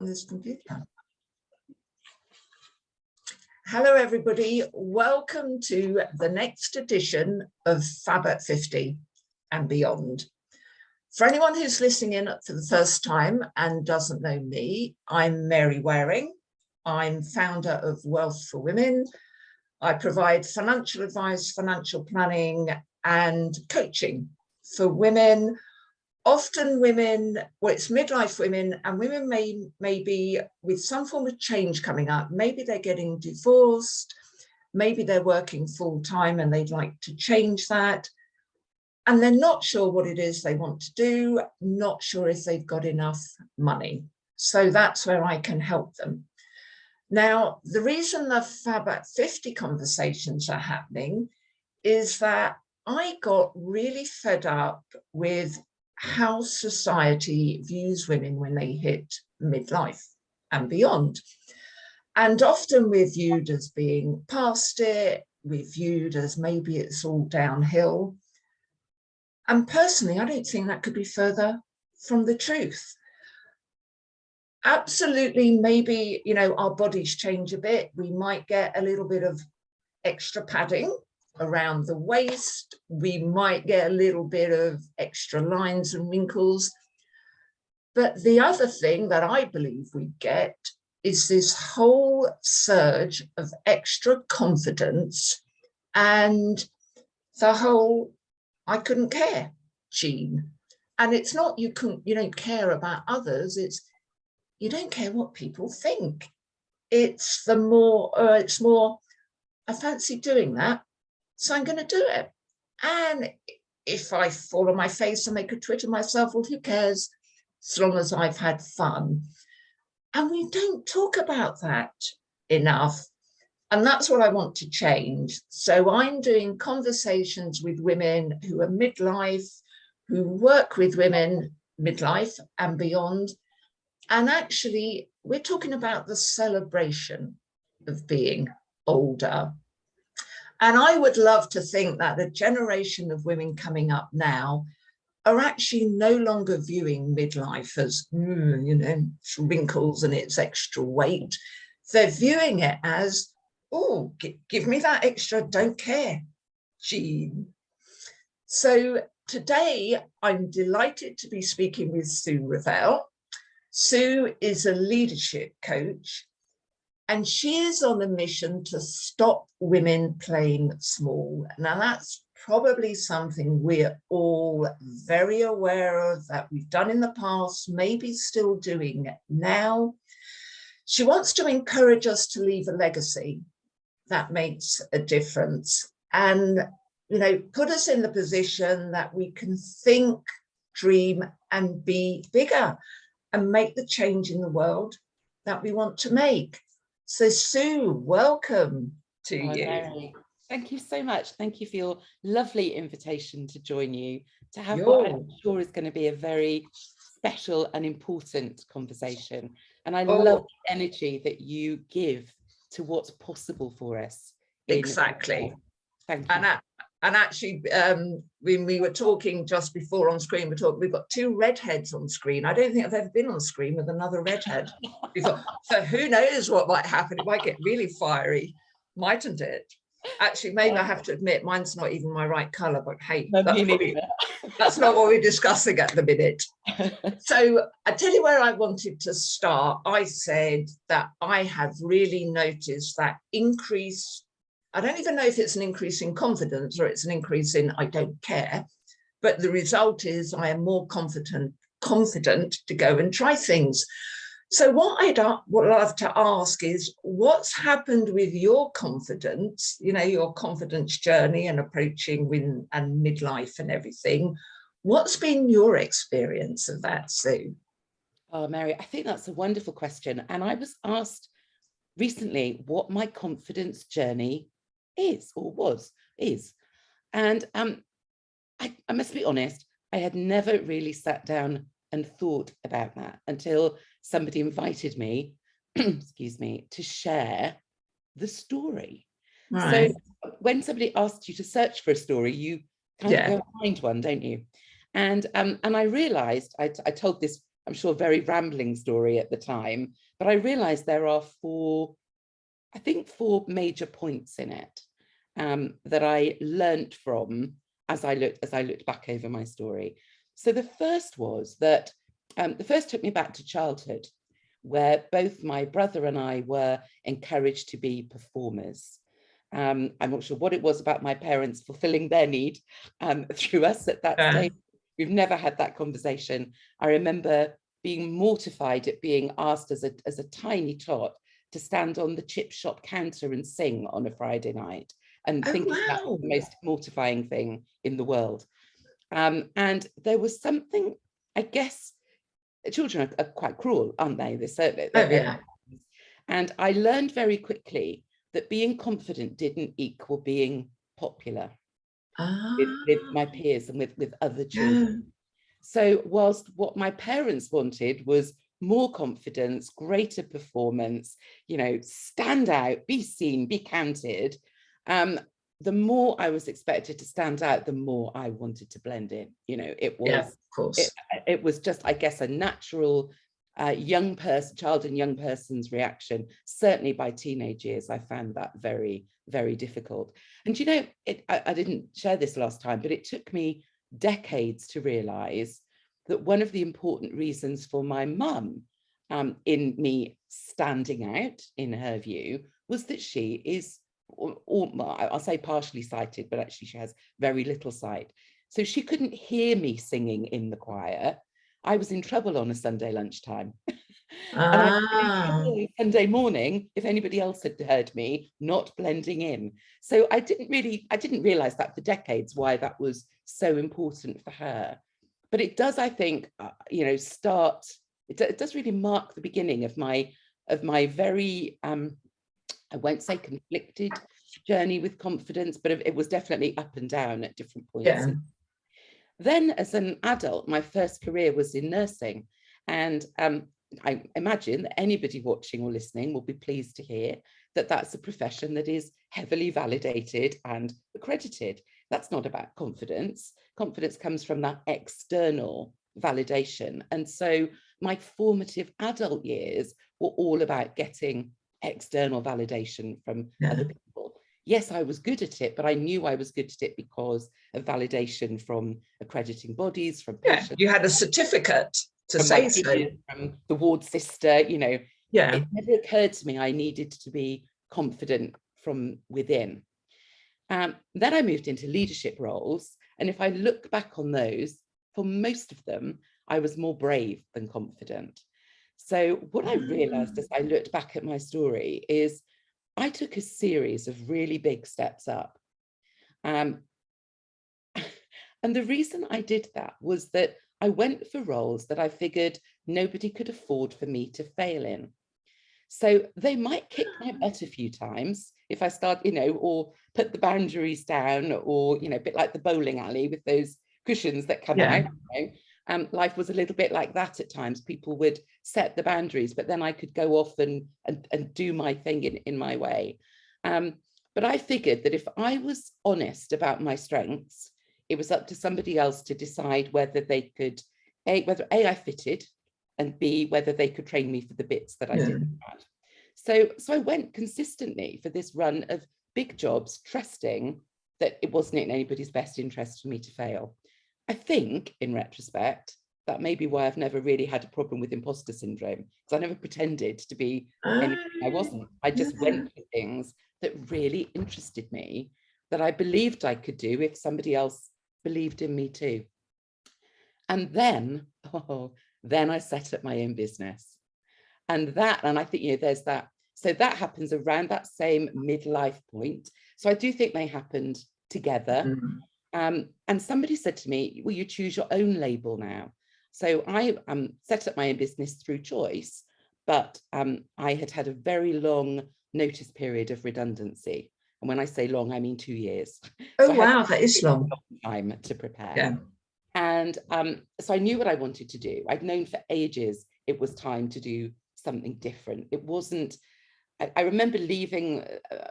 on this computer. Hello, everybody. Welcome to the next edition of Fab at 50 and Beyond. For anyone who's listening in for the first time and doesn't know me, I'm Mary Waring. I'm founder of Wealth for Women. I provide financial advice, financial planning, and coaching for women. Often women, well, it's midlife women, and women may be with some form of change coming up. Maybe they're getting divorced, maybe they're working full time and they'd like to change that. And they're not sure what it is they want to do, not sure if they've got enough money. So that's where I can help them. Now, the reason the Fab at 50 conversations are happening is that I got really fed up with how society views women when they hit midlife and beyond. And often we're viewed as being past it, we're viewed as maybe it's all downhill. And personally, I don't think that could be further from the truth. Absolutely, maybe, you know, our bodies change a bit. We might get a little bit of extra padding around the waist. We might get a little bit of extra lines and wrinkles. But the other thing that I believe we get is this whole surge of extra confidence and the whole I couldn't care gene. And it's not you don't care about others, it's you don't care what people think. It's more I fancy doing that, so I'm going to do it. And if I fall on my face and make a twit of myself, well, who cares, as long as I've had fun. And we don't talk about that enough. And that's what I want to change. So I'm doing conversations with women who are midlife, who work with women midlife and beyond. And actually, we're talking about the celebration of being older. And I would love to think that the generation of women coming up now are actually no longer viewing midlife as, it's wrinkles and it's extra weight. They're viewing it as, oh, give me that extra don't care gene. So today, I'm delighted to be speaking with Sue Revell. Sue is a leadership coach, and she is on a mission to stop women playing small. Now, that's probably something we're all very aware of, that we've done in the past, maybe still doing it now. She wants to encourage us to leave a legacy that makes a difference and, you know, put us in the position that we can think, dream, and be bigger and make the change in the world that we want to make. So Sue, welcome to you. Mary, thank you so much. Thank you for your lovely invitation to join you, to have what I'm sure is going to be a very special and important conversation. And I love the energy that you give to what's possible for us. Exactly. Thank you. And actually, when we were talking just before on screen, we've got two redheads on screen. I don't think I've ever been on screen with another redhead before. So who knows what might happen? It might get really fiery, mightn't it? Actually, maybe I have to admit, mine's not even my right colour, but hey, that's not what we're discussing at the minute. So I tell you where I wanted to start. I said that I have really noticed that increase. I don't even know if it's an increase in confidence or it's an increase in I don't care, but the result is I am more confident to go and try things. So what I'd love to ask is, what's happened with your confidence, you know, your confidence journey and approaching women and midlife and everything? What's been your experience of that, Sue? Oh, Mary, I think that's a wonderful question. And I was asked recently what my confidence journey is. And I must be honest, I had never really sat down and thought about that until somebody invited me, excuse me, to share the story. Right. So when somebody asks you to search for a story, you kind of go find one, don't you? And I realized, I told this I'm sure, very rambling story at the time, but I realized there are four major points in it that I learnt from as I looked back over my story. So the first was that the first took me back to childhood, where both my brother and I were encouraged to be performers. I'm not sure what it was about my parents fulfilling their need through us at that stage. We've never had that conversation. I remember being mortified at being asked as a tiny tot to stand on the chip shop counter and sing on a Friday night, and thinking that was the most mortifying thing in the world. And there was something, I guess, children are quite cruel, aren't they? And I learned very quickly that being confident didn't equal being popular with my peers and with other children. So whilst what my parents wanted was more confidence, greater performance, stand out, be seen, be counted, the more I was expected to stand out, the more I wanted to blend in. It was just, I guess, a natural child and young person's reaction. Certainly by teenage years, I found that very, very difficult. And I didn't share this last time, but it took me decades to realize that one of the important reasons for my mum in me standing out, in her view, was that she is, I'll say partially sighted, but actually she has very little sight. So she couldn't hear me singing in the choir. I was in trouble on a Sunday lunchtime. And I was in trouble Sunday morning if anybody else had heard me not blending in. So I didn't realize that for decades, why that was so important for her. But it does, I think, it does really mark the beginning of my very, I won't say conflicted journey with confidence, but it was definitely up and down at different points. Yeah. Then as an adult, my first career was in nursing. And I imagine that anybody watching or listening will be pleased to hear that that's a profession that is heavily validated and accredited. That's not about confidence. Confidence comes from that external validation. And so my formative adult years were all about getting external validation from other people. Yes, I was good at it, but I knew I was good at it because of validation from accrediting bodies, from patients. You had a certificate to say so. From the ward sister, It never occurred to me I needed to be confident from within. Then I moved into leadership roles. And if I look back on those, for most of them, I was more brave than confident. So what I realized as I looked back at my story is I took a series of really big steps up. And the reason I did that was that I went for roles that I figured nobody could afford for me to fail in. So they might kick my butt a few times if I start, or put the boundaries down, or, a bit like the bowling alley with those cushions that come out. Life was a little bit like that at times. People would set the boundaries, but then I could go off and do my thing in my way. But I figured that if I was honest about my strengths, it was up to somebody else to decide whether they could, whether A, I fitted, and B, whether they could train me for the bits that I didn't have. So I went consistently for this run of big jobs, trusting that it wasn't in anybody's best interest for me to fail. I think, in retrospect, that may be why I've never really had a problem with imposter syndrome, because I never pretended to be anything I wasn't. I just went for things that really interested me, that I believed I could do if somebody else believed in me too. And then, then I set up my own business. And I think, there's that. So that happens around that same midlife point. So I do think they happened together. And somebody said to me, well, you choose your own label now. So I set up my own business through choice, but I had a very long notice period of redundancy. And when I say long, I mean 2 years. Oh, so wow, that is long. Time to prepare. Yeah. And so I knew what I wanted to do. I'd known for ages it was time to do something different. It wasn't, I remember leaving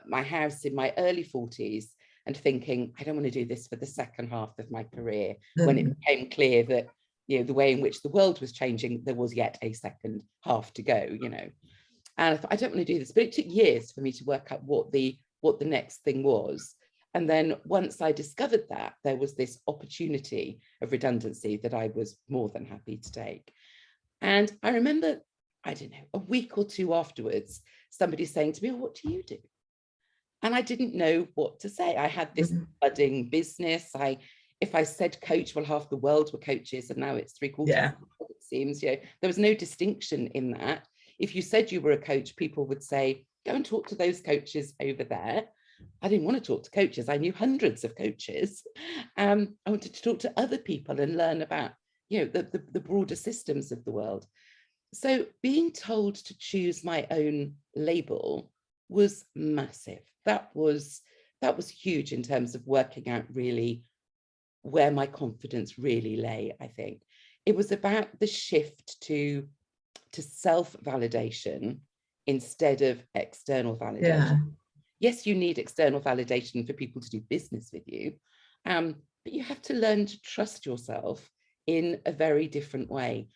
my house in my early 40s and thinking, I don't want to do this for the second half of my career, when it became clear that the way in which the world was changing, there was yet a second half to go, And I thought, I don't want to do this, but it took years for me to work out what the next thing was. And then once I discovered that, there was this opportunity of redundancy that I was more than happy to take. And I remember, I don't know, a week or two afterwards, somebody saying to me, what do you do? And I didn't know what to say. I had this budding business. If I said coach, well, half the world were coaches, and now it's 3/4. Yeah. It seems, there was no distinction in that. If you said you were a coach, people would say, go and talk to those coaches over there. I didn't want to talk to coaches. I knew hundreds of coaches. I wanted to talk to other people and learn about, the broader systems of the world. So being told to choose my own label was massive. That was huge in terms of working out really where my confidence really lay, I think. It was about the shift to self-validation instead of external validation. Yeah. Yes, you need external validation for people to do business with you, but you have to learn to trust yourself in a very different way.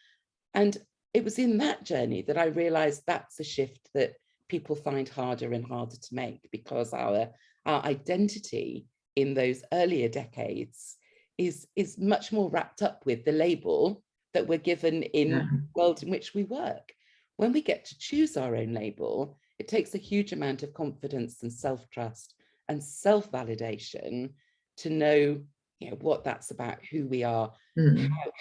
And it was in that journey that I realized that's a shift that people find harder and harder to make, because our identity in those earlier decades is much more wrapped up with the label that we're given in the world in which we work. When we get to choose our own label, it takes a huge amount of confidence and self-trust and self-validation to know, what that's about, who we are,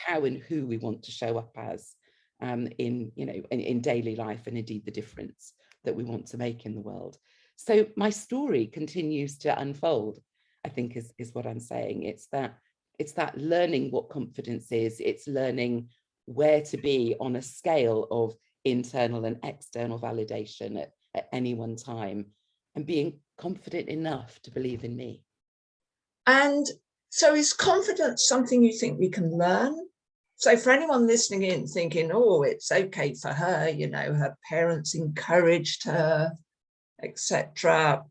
how and who we want to show up as in daily life, and indeed the difference that we want to make in the world. So my story continues to unfold, I think is what I'm saying. It's that learning what confidence is. It's learning where to be on a scale of internal and external validation at any one time, and being confident enough to believe in me. And so is confidence something you think we can learn? So for anyone listening in thinking, oh, it's okay for her, her parents encouraged her, etc.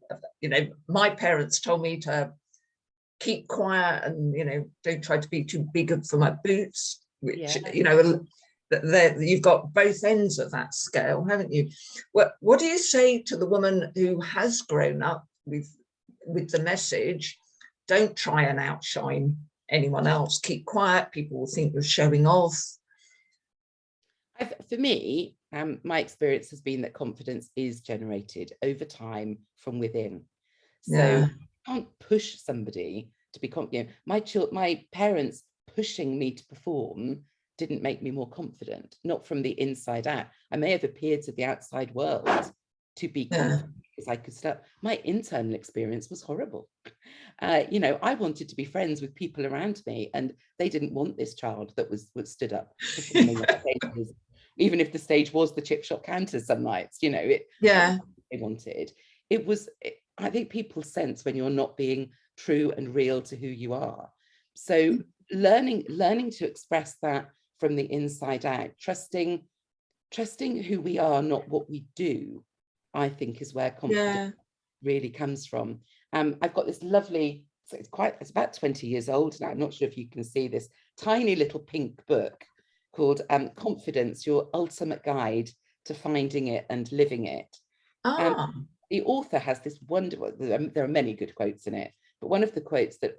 My parents told me to keep quiet and, don't try to be too big for my boots, which, you've got both ends of that scale, haven't you? What do you say to the woman who has grown up with the message, don't try and outshine anyone else, keep quiet, people will think you're showing off? For me, my experience has been that confidence is generated over time from within. So you can't push somebody to be confident. My parents pushing me to perform didn't make me more confident, not from the inside out. I may have appeared to the outside world to be confident because I could start. My internal experience was horrible. I wanted to be friends with people around me, and they didn't want this child that was stood up performing on stages, even if the stage was the chip shop counters some nights. They wanted. I think people sense when you're not being true and real to who you are. So learning to express that from the inside out, trusting who we are, not what we do, I think is where confidence really comes from. I've got this lovely, so it's about 20 years old now. I'm not sure if you can see this tiny little pink book called Confidence, Your Ultimate Guide to Finding It and Living It. The author has this wonderful, there are many good quotes in it, but one of the quotes that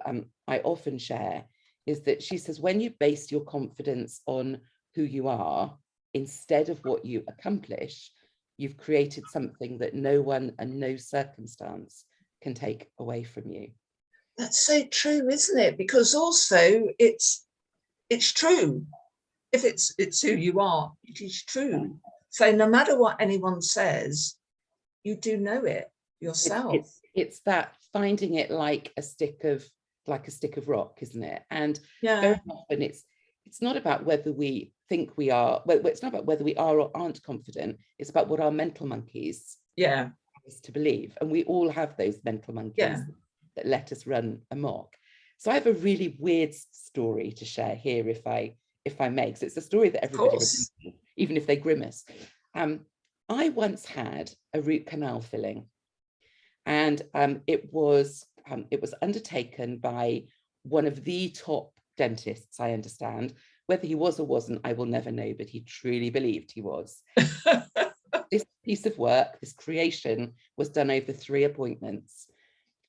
I often share is that she says, when you base your confidence on who you are instead of what you accomplish, you've created something that no one and no circumstance can take away from you. That's so true, isn't it? Because also it's true. If it's who you are, it is true. So no matter what anyone says, you do know it yourself. It's that finding it like a stick of rock, isn't it? And very often it's not about whether we think we are, well, it's not about whether we are or aren't confident. It's about what our mental monkeys is to believe. And we all have those mental monkeys that let us run amok. So I have a really weird story to share here, if I may, because it's a story that everybody remembers, even if they grimace. I once had a root canal filling, and it was undertaken by one of the top dentists, I understand, Whether he was or wasn't, I will never know, but he truly believed he was. This piece of work, this creation, was done over 3 appointments.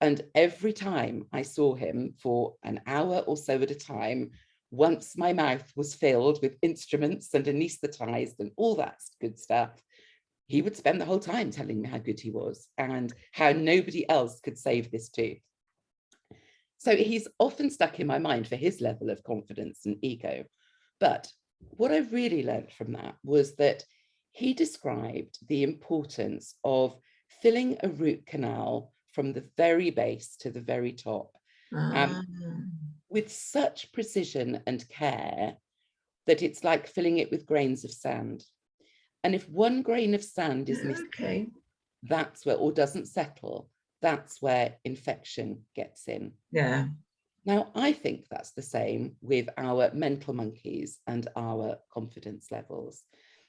And every time I saw him for an hour or so at a time, once my mouth was filled with instruments and anesthetized and all that good stuff, he would spend the whole time telling me how good he was and how nobody else could save this tooth. So he's often stuck in my mind for his level of confidence and ego. But what I really learned from that was that he described the importance of filling a root canal from the very base to the very top, with such precision and care that it's like filling it with grains of sand. And if one grain of sand is missing, that's where, or doesn't settle, that's where infection gets in. Yeah. Now, I think that's the same with our mental monkeys and our confidence levels.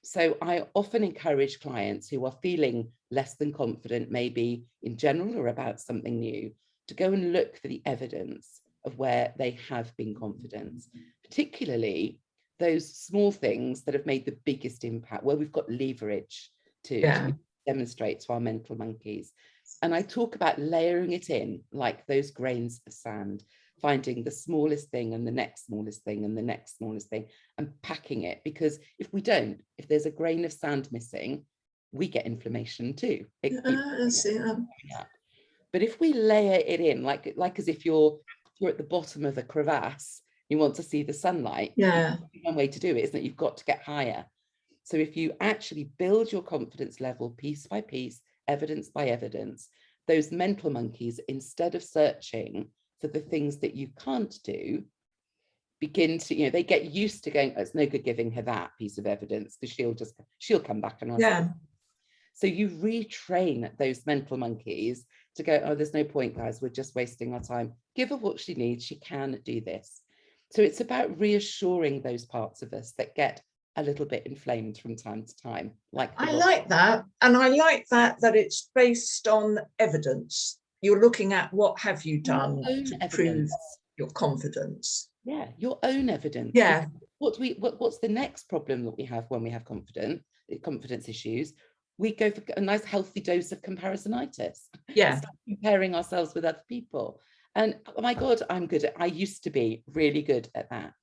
So I often encourage clients who are feeling less than confident, maybe in general or about something new, to go and look for the evidence of where they have been confident, particularly those small things that have made the biggest impact, where we've got leverage to demonstrate to our mental monkeys. And I talk about layering it in like those grains of sand, finding the smallest thing and the next smallest thing and the next smallest thing and packing it. Because if we don't, if there's a grain of sand missing, we get inflammation too. But if we layer it in, like as if you're at the bottom of a crevasse, you want to see the sunlight. One way to do it, isn't it? You've got to get higher. So if you actually build your confidence level piece by piece, evidence by evidence, those mental monkeys, instead of searching for the things that you can't do, begin to, they get used to going, oh, it's no good giving her that piece of evidence because she'll come back and ask. So you retrain those mental monkeys to go, oh, there's no point, guys, we're just wasting our time. Give her what she needs, she can do this. So it's about reassuring those parts of us that get a little bit inflamed from time to time. I like that. And I like that it's based on evidence. You're looking at what have you done to prove your confidence. Yeah, your own evidence. Yeah. What's the next problem that we have when we have confidence issues? We go for a nice healthy dose of comparisonitis. Yeah. Start comparing ourselves with other people. And oh my God, I used to be really good at that.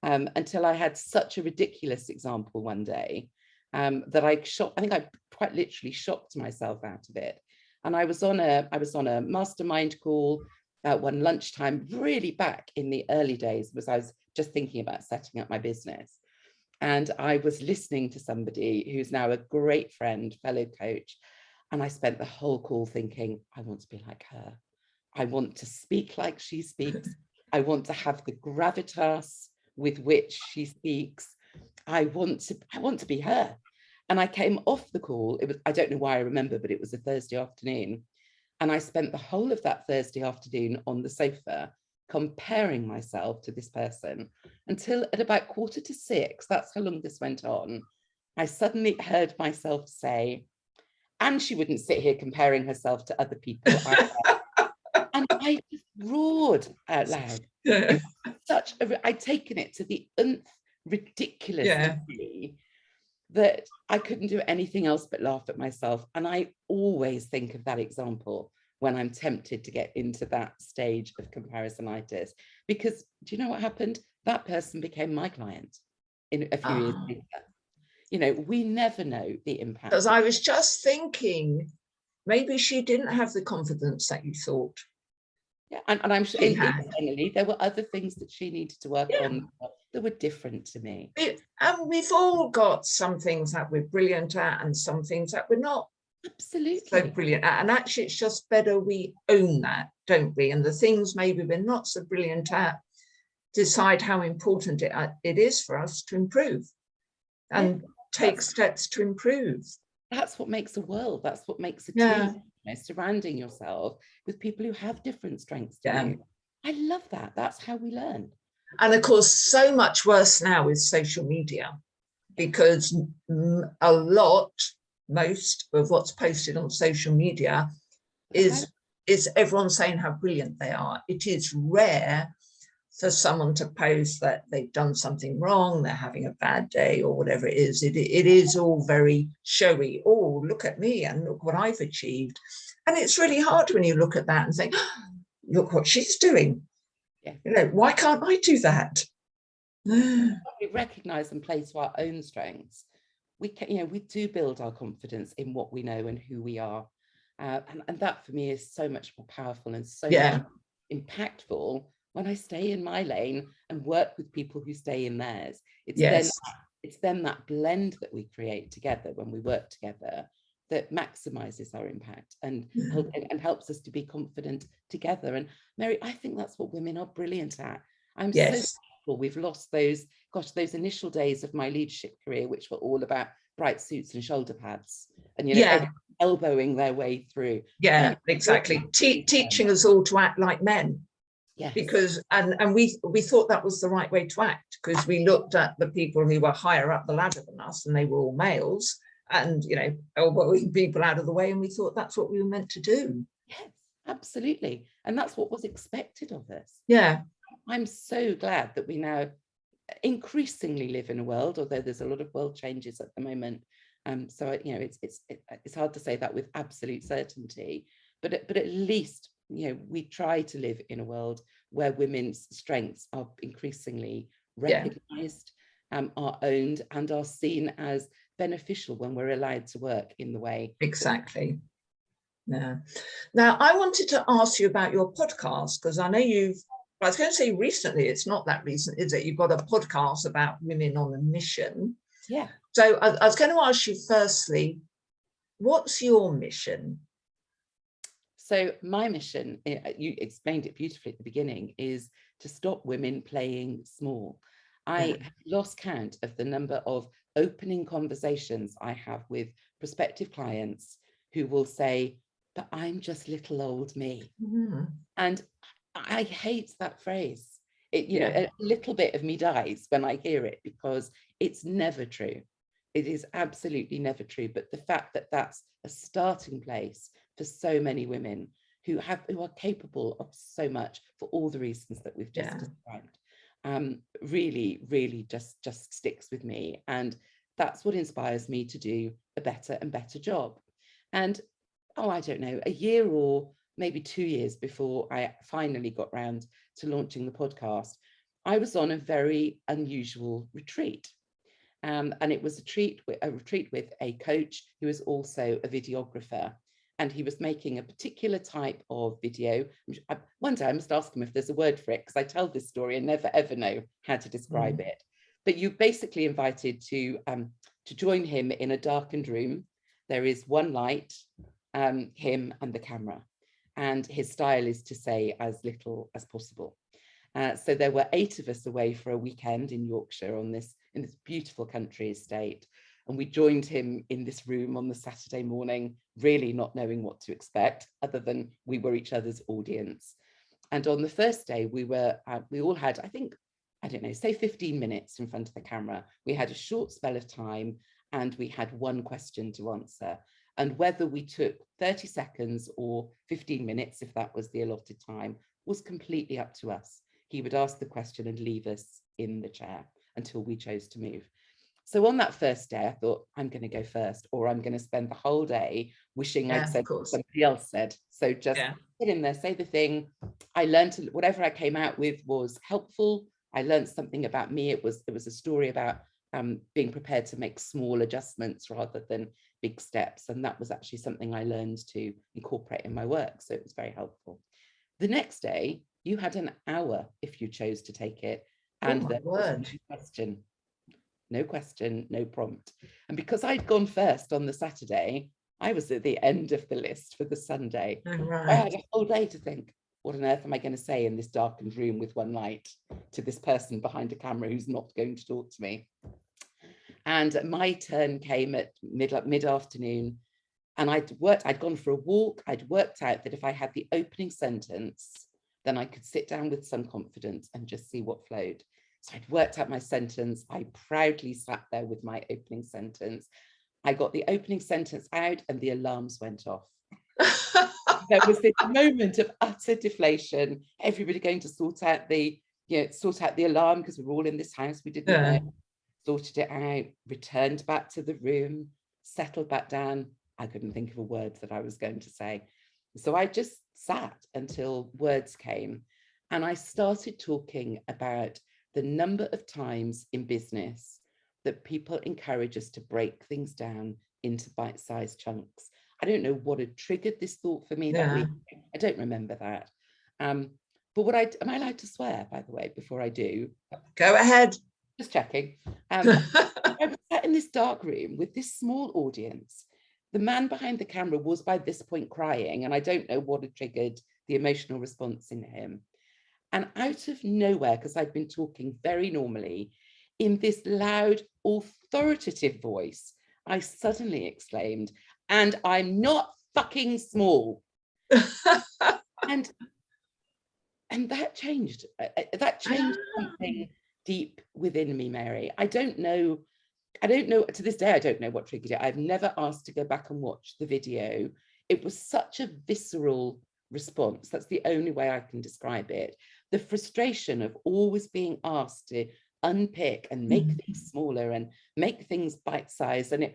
Until I had such a ridiculous example one day that I think I quite literally shocked myself out of it. And I was on a mastermind call one lunchtime, really back in the early days, I was just thinking about setting up my business. And I was listening to somebody who's now a great friend, fellow coach. And I spent the whole call thinking, I want to be like her. I want to speak like she speaks. I want to have the gravitas with which she speaks. I want to be her. And I came off the call. I don't know why I remember, but it was a Thursday afternoon. And I spent the whole of that Thursday afternoon on the sofa comparing myself to this person until at about 5:45, that's how long this went on, I suddenly heard myself say, and she wouldn't sit here comparing herself to other people. And I just roared out loud. It was I'd taken it to the nth ridiculous degree that I couldn't do anything else but laugh at myself. And I always think of that example when I'm tempted to get into that stage of comparisonitis, because do you know what happened? That person became my client in a few years later. We never know the impact. Because I was just thinking, maybe she didn't have the confidence that you thought. Yeah, and I'm sure internally there were other things that she needed to work on that were different to me. And we've all got some things that we're brilliant at and some things that we're not. Absolutely. So brilliant at. And actually, it's just better we own that, don't we? And the things maybe we're not so brilliant at, decide how important it is for us to improve and take steps to improve. That's what makes a world. That's what makes a team. Surrounding yourself with people who have different strengths to you. I love that. That's how we learn. And of course, so much worse now with social media, because most of what's posted on social media is everyone saying how brilliant they are. It is rare for someone to post that they've done something wrong, they're having a bad day or whatever it is. It is all very showy. Oh, look at me and look what I've achieved. And it's really hard when you look at that and think, oh, look what she's doing. Yeah. You know, why can't I do that? We recognize and play to our own strengths. We can, you know, we do build our confidence in what we know and who we are. And that for me is so much more powerful and so much impactful when I stay in my lane and work with people who stay in theirs. It's then that blend that we create together when we work together that maximizes our impact and helps us to be confident together. And Mary, I think that's what women are brilliant at. I'm so thankful we've lost those initial days of my leadership career, which were all about bright suits and shoulder pads and, you know, elbowing their way through. Exactly. Teaching us all to act like men. Yes. Because and we thought that was the right way to act, because we looked at the people who were higher up the ladder than us and they were all males, and, you know, elbowing people out of the way, and we thought that's what we were meant to do. Yes, absolutely. And that's what was expected of us. Yeah. I'm so glad that we now increasingly live in a world, although there's a lot of world changes at the moment. So, you know, it's hard to say that with absolute certainty, but at least, you know, we try to live in a world where women's strengths are increasingly recognized, are owned, and are seen as beneficial when we're allowed to work in the way. Exactly. Yeah. Now, I wanted to ask you about your podcast, because I know I was going to say recently, it's not that recent, is it? You've got a podcast about women on a mission. Yeah. So I was going to ask you firstly, what's your mission? So my mission, you explained it beautifully at the beginning, is to stop women playing small. I have lost count of the number of opening conversations I have with prospective clients who will say, but I'm just little old me. And I hate that phrase. You know, a little bit of me dies when I hear it, because it's never true. It is absolutely never true. But the fact that that's a starting place for so many women who are capable of so much for all the reasons that we've just described, really just sticks with me. And that's what inspires me to do a better and better job. And I don't know, a year or maybe 2 years before I finally got round to launching the podcast, I was on a very unusual retreat. And it was a retreat with a coach who is also a videographer. And he was making a particular type of video. One day I must ask him if there's a word for it, because I tell this story and never ever know how to describe it. But you're basically invited to join him in a darkened room. There is one light, him and the camera. And his style is to say as little as possible. So there were 8 of us away for a weekend in Yorkshire in this beautiful country estate. And we joined him in this room on the Saturday morning, really not knowing what to expect, other than we were each other's audience. And on the first day, we all had, I think, I don't know, say 15 minutes in front of the camera. We had a short spell of time and we had one question to answer. And whether we took 30 seconds or 15 minutes, if that was the allotted time, was completely up to us. He would ask the question and leave us in the chair until we chose to move. So on that first day, I thought, I'm going to go first, or I'm going to spend the whole day wishing I'd said what somebody else said. So just get in there, say the thing. I learned whatever I came out with was helpful. I learned something about me. It was a story about being prepared to make small adjustments rather than big steps. And that was actually something I learned to incorporate in my work. So it was very helpful. The next day, you had an hour if you chose to take it. And there was no question, no prompt. And because I'd gone first on the Saturday, I was at the end of the list for the Sunday. I had a whole day to think, what on earth am I going to say in this darkened room with one light to this person behind a camera who's not going to talk to me? And my turn came at mid-afternoon, and I'd gone for a walk. I'd worked out that if I had the opening sentence, then I could sit down with some confidence and just see what flowed. So I'd worked out my sentence. I proudly sat there with my opening sentence. I got the opening sentence out and the alarms went off. There was this moment of utter deflation, everybody going to sort out the sort out the alarm because we're all in this house. We didn't know, sorted it out, returned back to the room, settled back down. I couldn't think of a word that I was going to say. So I just sat until words came, and I started talking about the number of times in business that people encourage us to break things down into bite-sized chunks. I don't know what had triggered this thought for me that week. I don't remember that. But am I allowed to swear, by the way, before I do? Go ahead. Just checking. I was sat in this dark room with this small audience. The man behind the camera was by this point crying, and I don't know what had triggered the emotional response in him. And out of nowhere, because I'd been talking very normally, in this loud, authoritative voice, I suddenly exclaimed, "And I'm not fucking small." and that changed. That changed something deep within me, Mary. I don't know, to this day, I don't know what triggered it. I've never asked to go back and watch the video. It was such a visceral response. That's the only way I can describe it. The frustration of always being asked to unpick and make things smaller and make things bite-sized. And it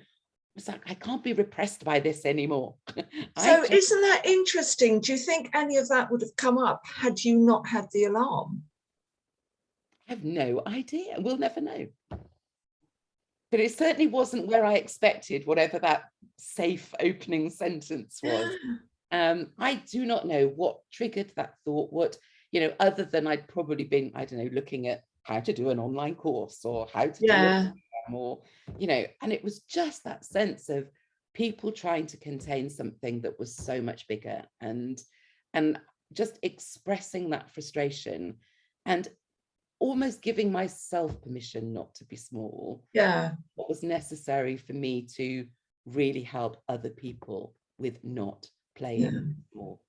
was like, I can't be repressed by this anymore. So isn't that interesting? Do you think any of that would have come up had you not had the alarm? I have no idea. We'll never know. But it certainly wasn't where I expected, whatever that safe opening sentence was. I do not know what triggered that thought, what, other than I'd probably been, I don't know, looking at how to do an online course or how to do it, or, and it was just that sense of people trying to contain something that was so much bigger, and just expressing that frustration and almost giving myself permission not to be small. What was necessary for me to really help other people with not playing small.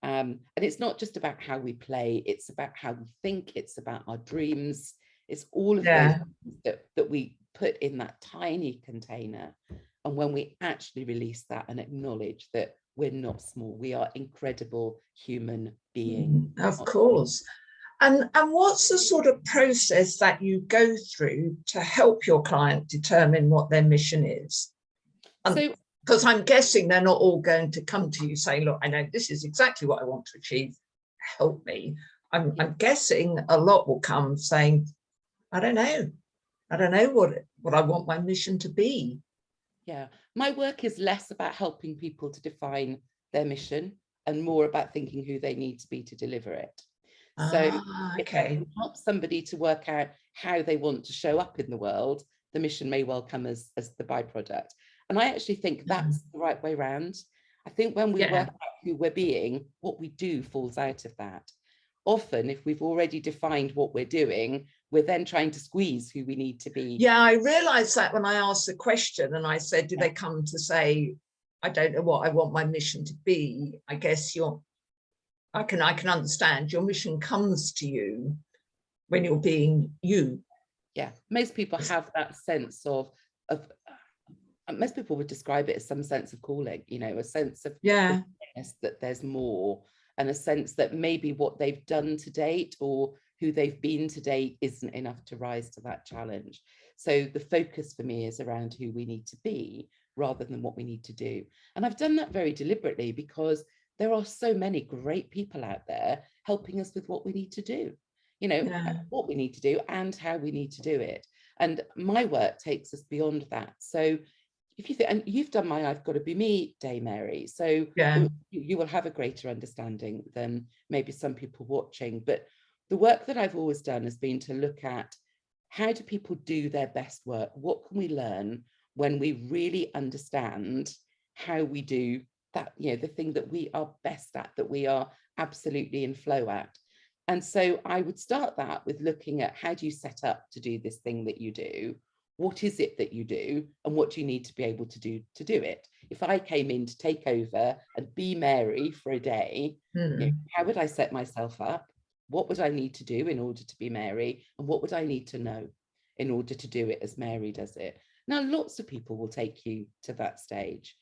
And it's not just about how we play, it's about how we think, it's about our dreams, it's all of those that we put in that tiny container. And when we actually release that and acknowledge that we're not small, we are incredible human beings. Of course. And what's the sort of process that you go through to help your client determine what their mission is? Because I'm guessing they're not all going to come to you saying, look, I know this is exactly what I want to achieve, help me. I'm guessing a lot will come saying, I don't know what I want my mission to be. Yeah, my work is less about helping people to define their mission and more about thinking who they need to be to deliver it. So if I can help somebody to work out how they want to show up in the world, the mission may well come as the byproduct. And I actually think that's the right way around. I think when we work out who we're being, what we do falls out of that. Often, if we've already defined what we're doing, we're then trying to squeeze who we need to be. Yeah, I realized that when I asked the question and I said, do they come to say, I don't know what I want my mission to be? I guess I can understand your mission comes to you when you're being you. Yeah, most people have that sense of most people would describe it as some sense of calling, a sense of that there's more, and a sense that maybe what they've done to date or who they've been to date isn't enough to rise to that challenge. So the focus for me is around who we need to be rather than what we need to do. And I've done that very deliberately because there are so many great people out there helping us with what we need to do, what we need to do and how we need to do it. And my work takes us beyond that. So if you think, and you've done my I've Got to Be Me day, Mary, so you will have a greater understanding than maybe some people watching. But the work that I've always done has been to look at how do people do their best work? What can we learn when we really understand how we do that, the thing that we are best at, that we are absolutely in flow at. And so I would start that with looking at how do you set up to do this thing that you do? What is it that you do? And what do you need to be able to do it? If I came in to take over and be Mary for a day, how would I set myself up? What would I need to do in order to be Mary? And what would I need to know in order to do it as Mary does it? Now, lots of people will take you to that stage.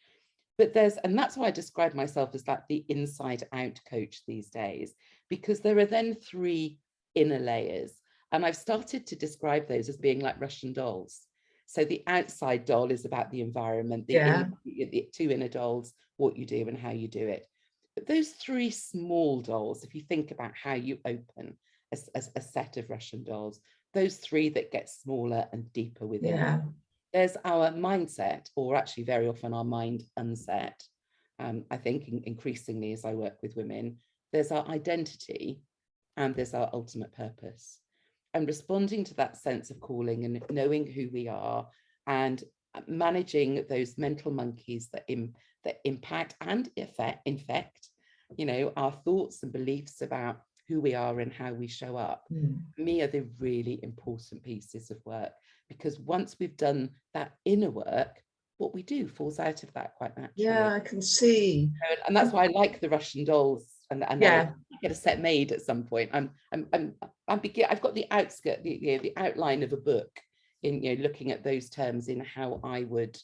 But and that's why I describe myself as like the inside out coach these days, because there are then 3 inner layers. And I've started to describe those as being like Russian dolls. So the outside doll is about the environment, the two inner dolls, what you do and how you do it. But those three small dolls, if you think about how you open a set of Russian dolls, those three that get smaller and deeper within it. There's our mindset, or actually very often our mind unset. I think increasingly as I work with women, there's our identity and there's our ultimate purpose. And responding to that sense of calling and knowing who we are and managing those mental monkeys that impact and infect, you know, our thoughts and beliefs about who we are and how we show up, for me, are the really important pieces of work. Because once we've done that inner work, what we do falls out of that quite naturally. Yeah, I can see. And that's why I like the Russian dolls, and I get a set made at some point. I've got the outskirt, the outline of a book in, you know, looking at those terms in how I would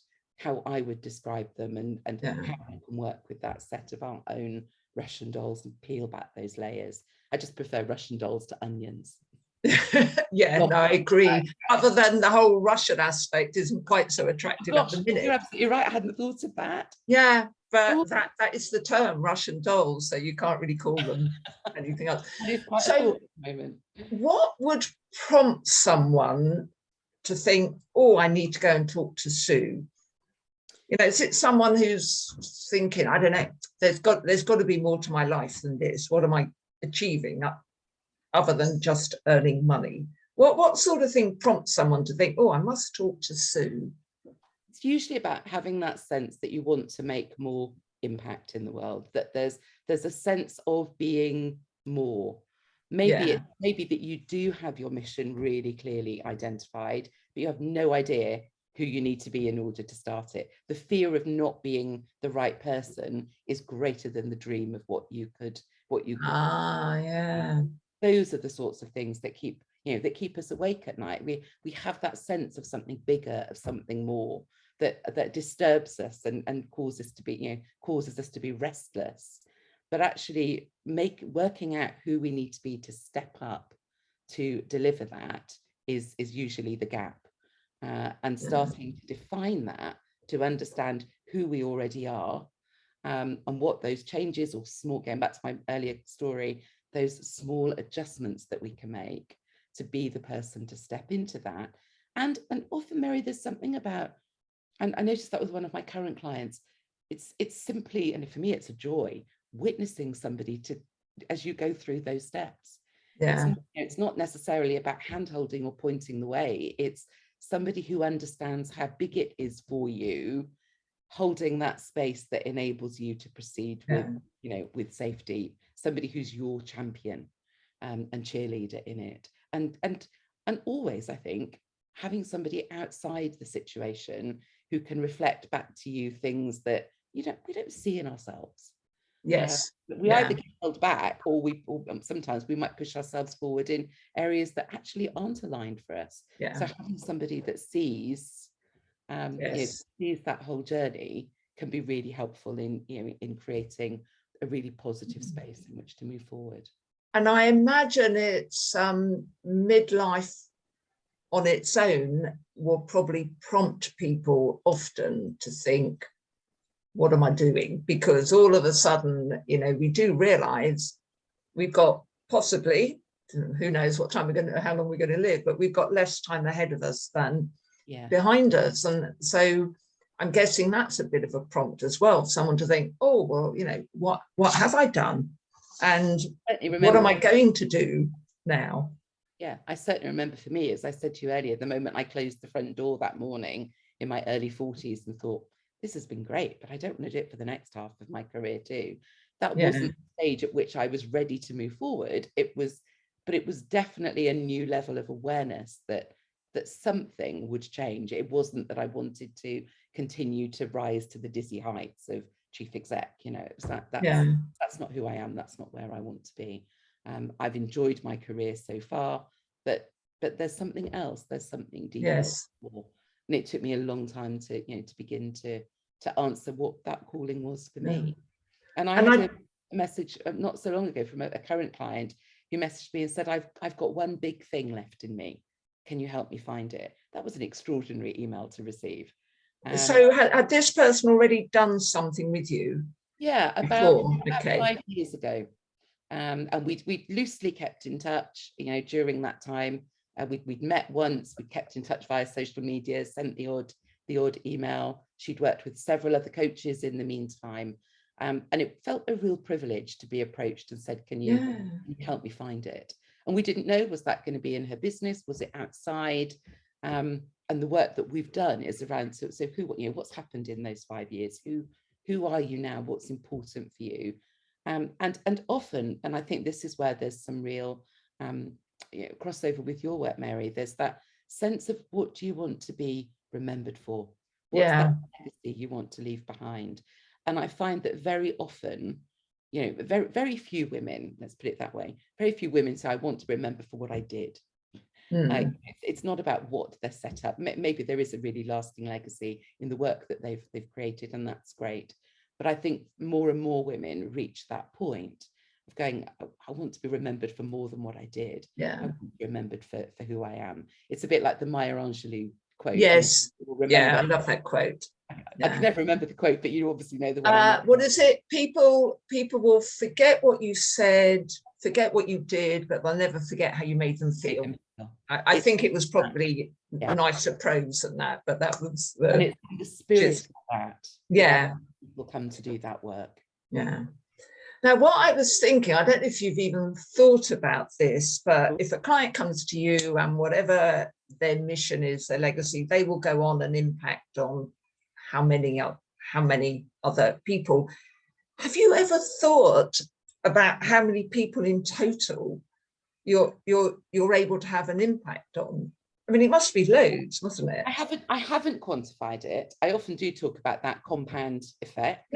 describe them, and how I can work with that set of our own Russian dolls and peel back those layers. I just prefer Russian dolls to onions. Yeah, no, I agree. Other than the whole Russian aspect isn't quite so attractive at the minute. You're absolutely right. I hadn't thought of that. Yeah, but that is the term, Russian dolls, so you can't really call them anything else. So what would prompt someone to think, oh, I need to go and talk to Sue? You know, is it someone who's thinking, I don't know, there's got to be more to my life than this. What am I achieving other than just earning money? What sort of thing prompts someone to think, oh, I must talk to Sue? It's usually about having that sense that you want to make more impact in the world, that there's a sense of being more. Maybe maybe that you do have your mission really clearly identified, but you have no idea who you need to be in order to start it. The fear of not being the right person is greater than the dream of what you could. Those are the sorts of things that keep us awake at night. We have that sense of something bigger, of something more, that disturbs us and causes us to be restless. But actually working out who we need to be to step up to deliver that is usually the gap. And starting to define that, to understand who we already are, and what those changes or small, going back to my earlier story, those small adjustments that we can make to be the person to step into that. And often, Mary, there's something about, and I noticed that with one of my current clients, it's simply, and for me, it's a joy, witnessing somebody as you go through those steps. It's not necessarily about hand-holding or pointing the way. It's somebody who understands how big it is for you, holding that space that enables you to proceed with safety. Somebody who's your champion and cheerleader in it, and always, I think, having somebody outside the situation who can reflect back to you things that we don't see in ourselves. We either get held back, or sometimes we might push ourselves forward in areas that actually aren't aligned for us. So having somebody that sees that whole journey can be really helpful in creating a really positive space in which to move forward. And I imagine it's midlife on its own will probably prompt people often to think, what am I doing? Because all of a sudden, we do realize we've got possibly, who knows what time how long we're going to live, but we've got less time ahead of us than behind us. And so I'm guessing that's a bit of a prompt as well, for someone to think, oh, well, what have I done? And what am I going to do now? Yeah, I certainly remember, for me, as I said to you earlier, the moment I closed the front door that morning in my early 40s and thought, this has been great, but I don't want to do it for the next half of my career too. That wasn't the stage at which I was ready to move forward. But it was definitely a new level of awareness that something would change. It wasn't that I wanted to continue to rise to the dizzy heights of chief exec. That's not who I am. That's not where I want to be. I've enjoyed my career so far, but there's something else. There's something deeper. And it took me a long time to begin to answer what that calling was for me. And I had a message not so long ago from a current client who messaged me and said, I've got one big thing left in me. Can you help me find it? That was an extraordinary email to receive. So had this person already done something with you? Yeah, about 5 years ago. And we'd loosely kept in touch, you know, during that time. We'd met once, we kept in touch via social media, sent the odd email. She'd worked with several other coaches in the meantime. And it felt a real privilege to be approached and said, can you help me find it? And we didn't know, was that going to be in her business? Was it outside? And the work that we've done is around, so who, you know, what's happened in those 5 years? Who are you now? What's important for you? And often, and I think this is where there's some real crossover with your work, Mary, there's that sense of what do you want to be remembered for? What's that legacy you want to leave behind? And I find that very often, you know, very few women, let's put it that way, very few women say, I want to be remembered for what I did. It's not about what they're set up. Maybe there is a really lasting legacy in the work that they've created, and that's great. But I think more and more women reach that point of going, I want to be remembered for more than what I did. I want to be remembered for who I am. It's a bit like the Maya Angelou quote. Yes. I love that quote. I can never remember the quote, but you obviously know the one. What is it? People will forget what you said, forget what you did, but they'll never forget how you made them feel. I think it was probably a nicer prose than that, but that was and it's the spirit of that. People come to do that work. Now, what I was thinking, I don't know if you've even thought about this, but if a client comes to you and whatever their mission is, their legacy, they will go on and impact on how many other people. Have you ever thought about how many people in total you're able to have an impact on? I mean, it must be loads, mustn't it? I haven't quantified it. I often do talk about that compound effect.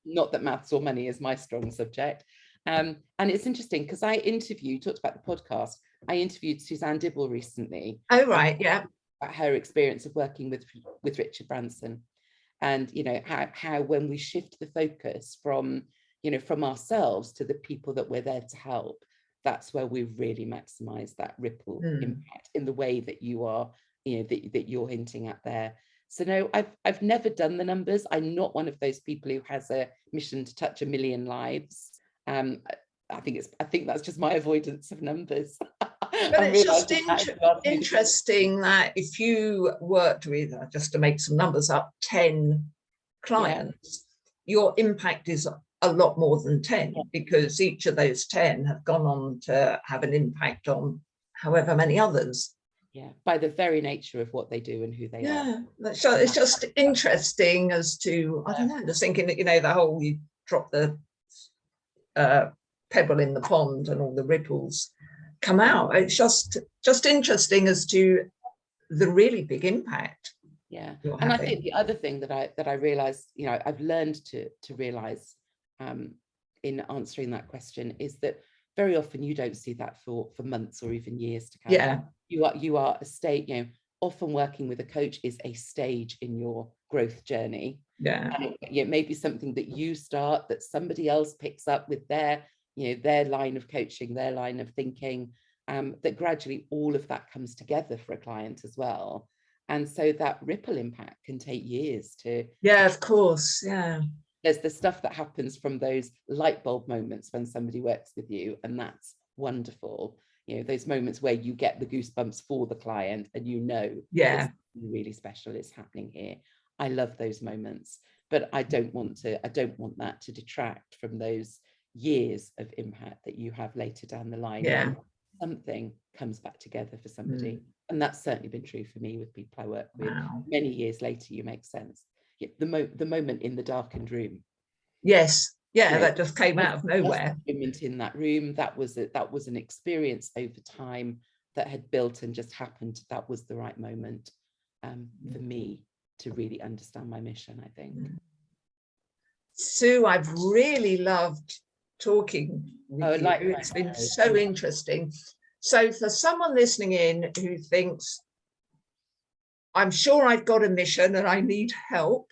Not that maths or money is my strong subject. And it's interesting because talked about the podcast. I interviewed Suzanne Dibble recently. Oh, right, about her experience of working with Richard Branson. And, you know, how when we shift the focus from ourselves to the people that we're there to help, that's where we really maximize that ripple impact in the way that you are, you know, that you're hinting at there. So no, I've never done the numbers. I'm not one of those people who has a mission to touch 1 million lives. I think that's just my avoidance of numbers. But it's just interesting that if you worked with, just to make some numbers up, 10 clients, your impact is a lot more than 10, because each of those 10 have gone on to have an impact on however many others. By the very nature of what they do and who they are. So it's just interesting as to, I don't know, just thinking that, you know, the whole, you drop the pebble in the pond and all the ripples come out. It's just interesting as to the really big impact. And I think the other thing that I realized, you know, I've learned to realize in answering that question is that very often you don't see that for months or even years to come. You are a state, you know, often working with a coach is a stage in your growth journey. And it may be something that you start that somebody else picks up with their, you know, their line of coaching, their line of thinking, that gradually all of that comes together for a client as well. And so that ripple impact can take years to. Of course. There's the stuff that happens from those light bulb moments when somebody works with you, and that's wonderful. You know, those moments where you get the goosebumps for the client and you know, it's really special, it's happening here. I love those moments, but I don't want that to detract from those years of impact that you have later down the line. Something comes back together for somebody. And that's certainly been true for me with people I work with. Many years later, you make sense. The moment in the darkened room. That just came out of nowhere. Moment in that room, that was an experience over time that had built and just happened. That was the right moment for me to really understand my mission, I think. Sue, I've really loved talking with you. It's been so interesting. So for someone listening in who thinks, I'm sure I've got a mission and I need help,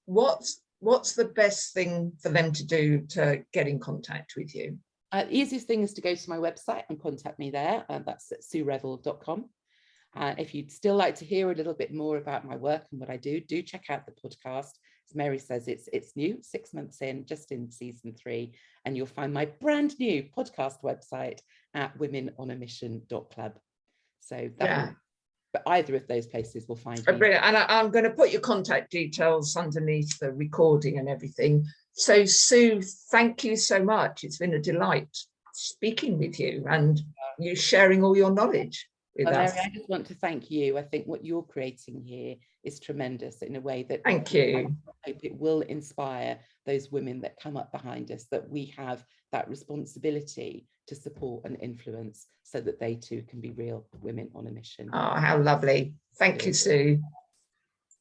what's the best thing for them to do to get in contact with you? Easiest thing is to go to my website and contact me there. That's at SueRevell.com. If you'd still like to hear a little bit more about my work and what I do check out the podcast. As Mary says, it's new, 6 months in, just in season 3, and you'll find my brand new podcast website at womenonamission.club. So but either of those places will find me. Brilliant. And I'm going to put your contact details underneath the recording and everything. So Sue, thank you so much. It's been a delight speaking with you and you sharing all your knowledge with us. Mary, I just want to thank you. I think what you're creating here is tremendous in a way that thank you. I hope it will inspire those women that come up behind us, that we have that responsibility to support and influence so that they too can be real women on a mission. Oh, how lovely. Thank you, Sue.